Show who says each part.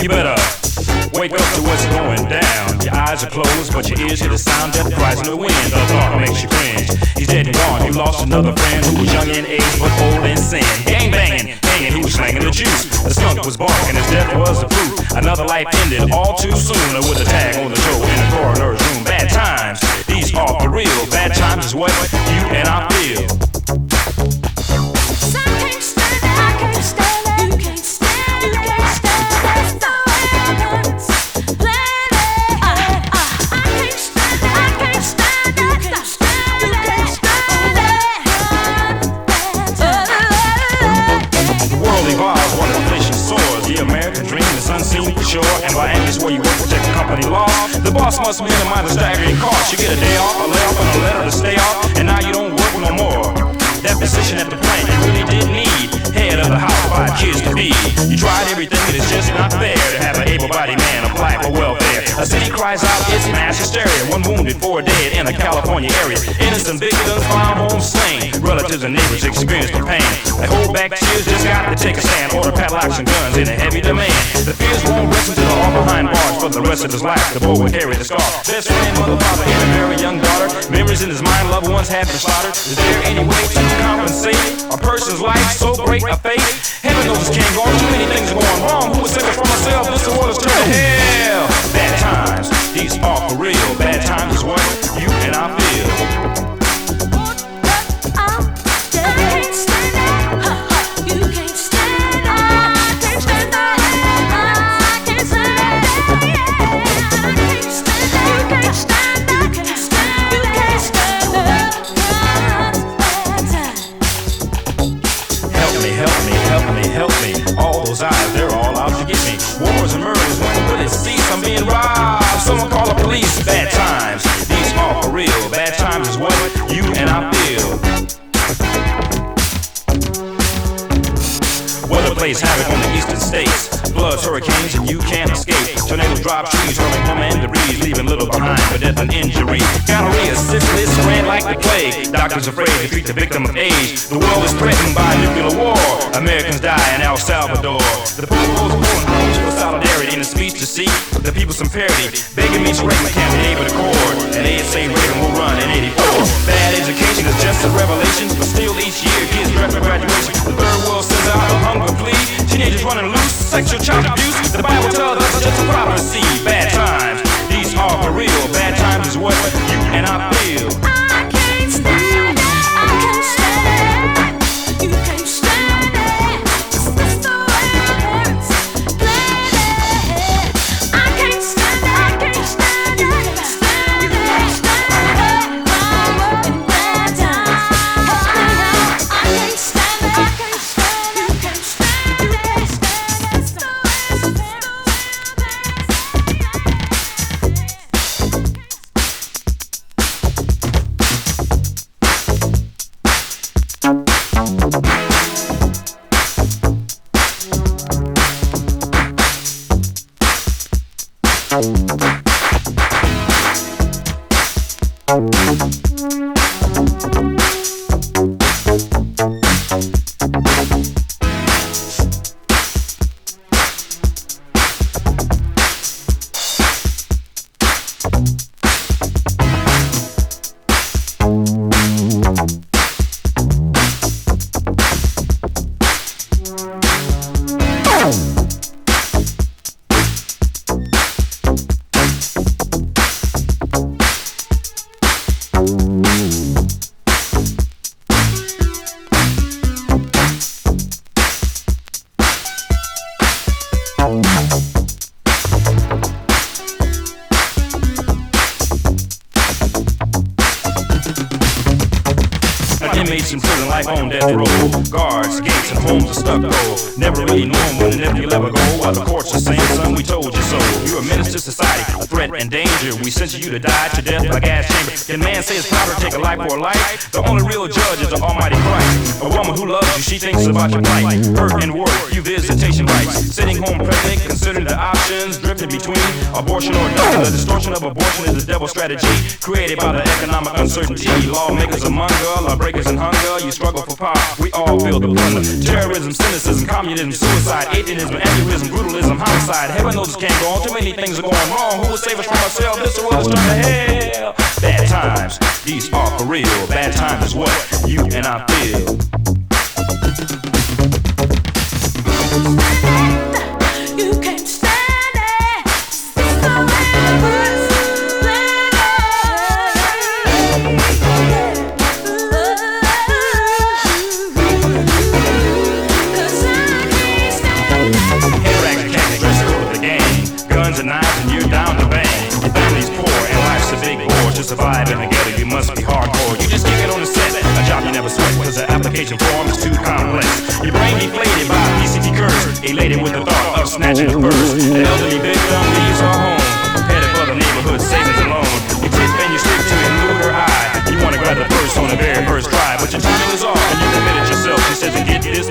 Speaker 1: You better wake up to what's going down. Your eyes are closed, but your ears hear the sound. Death cries in the wind. The thought makes you cringe. He's dead and gone. You lost another friend who was young in age but old in sin. Gang banging, hanging, he was slanging the juice. The skunk was barking, his death was the proof. Another life ended all too soon with a tag on the toe in the coroner's room. Bad times, these are for real. Bad times is what you and I feel. And by ambulance where you work, protect the company law. The boss must minimize the staggering cost. You get a day off, a layoff, and a letter to stay off, and now you don't work no more. That position at the plant you really did need. Head of the house, 5 kids to be. You tried everything, and it's just not fair to have an able-bodied man apply for welfare. A city cries out, it's mass hysteria. 1 wounded, 4 dead in a California area. Innocent victims found home slain. Relatives and neighbors experience the pain. They hold back tears, just got to take a stand. Order padlocks and guns in a heavy demand. The fears won't rest until they're all behind bars for the rest of his life. The boy will carry the scar. Best friend, mother, father, and a very young daughter. Memories in his mind, loved ones have been slaughtered. Is there any way to compensate a person's life so great a fate? Heaven knows this can't go on. Too many things are going wrong. Who would save it from myself? This world is turned to hell. Bad times, these are for real. Bad times is what you and I feel. Help me, all those eyes, they're all out to get me. Wars and murders, when will it cease? I'm being robbed, someone call the police. Bad times, these are for real. Bad times is what you and I feel. Weather plays havoc on the eastern states. Floods, hurricanes, and you can't escape. Tornadoes drop trees, hurling home and debris, leaving little behind for death and injury. Gonorrhea, syphilis, spread like the plague. Doctors afraid to treat the victim of age. The world is threatened by nuclear war. Americans die in El Salvador. The poor pulling homes for solidarity in a speech to seek the people some parity. Begging me to break my can't be able to accord. And ASA Reagan will run in 84. Bad education is just a revelation, but still each year kids draft for graduation. The third world sends out a hunger plea. Teenagers running loose, sexual child abuse. The Bible tells us it's just a prophecy. Bad times, these are for real. Bad times is what you and I feel.
Speaker 2: I can't stand it, I can't stand it. You can't stand it, it's just the way it hurts. I can't stand it, I can't stand it. You can't stand it, I'm working bad times. I can't stand it, I can't stand it. You can't stand it, it's the way it hurts.
Speaker 1: Inmates in prison, life on death row. Guards, gates, and homes are stuck though. Never really knowing when and if you'll ever go. While the courts are saying, son, we told you so. You're a menace to society, a threat and danger. We sentence you to die to death by gas chamber. Can man say it's proper to take a life for a life? The only real judge is the Almighty Christ. A woman who loves you, she thinks about your plight. Hurt and work, you visitation rights. Sitting home pregnant, considering the options, drifting between abortion or death. The distortion of abortion is a devil's strategy created by the economic uncertainty. Lawmakers among us, lawbreakers in hunger. You struggle for power, we all feel the plunder. Terrorism, cynicism, communism, suicide, atheism, atheism, brutalism, homicide. Heaven knows this can't go on. Too many things are going wrong. Who will save us from ourselves? This world is turned to hell. Bad times, these are for real. Bad times is what you and I feel.
Speaker 2: You can't stand it. It's the way it works. Cause I can't stand it.
Speaker 1: Hair rags and khakis, dress code of the gang. Guns and knives and you're down to bang. Your family's poor and life's a big bore. To survive in the ghetto you must be hardcore. You just kick it on the set, a job you never sweat. Cause the application form is too complex. Your brain deflated by a PCT curse, elated with the thought of snatching a purse. The elderly victim leaves her home, headed for the neighborhood savings alone. You tip and you stick to elude her eye. You wanna grab the purse on the very first try, but your timing is off and you committed yourself. She says to get this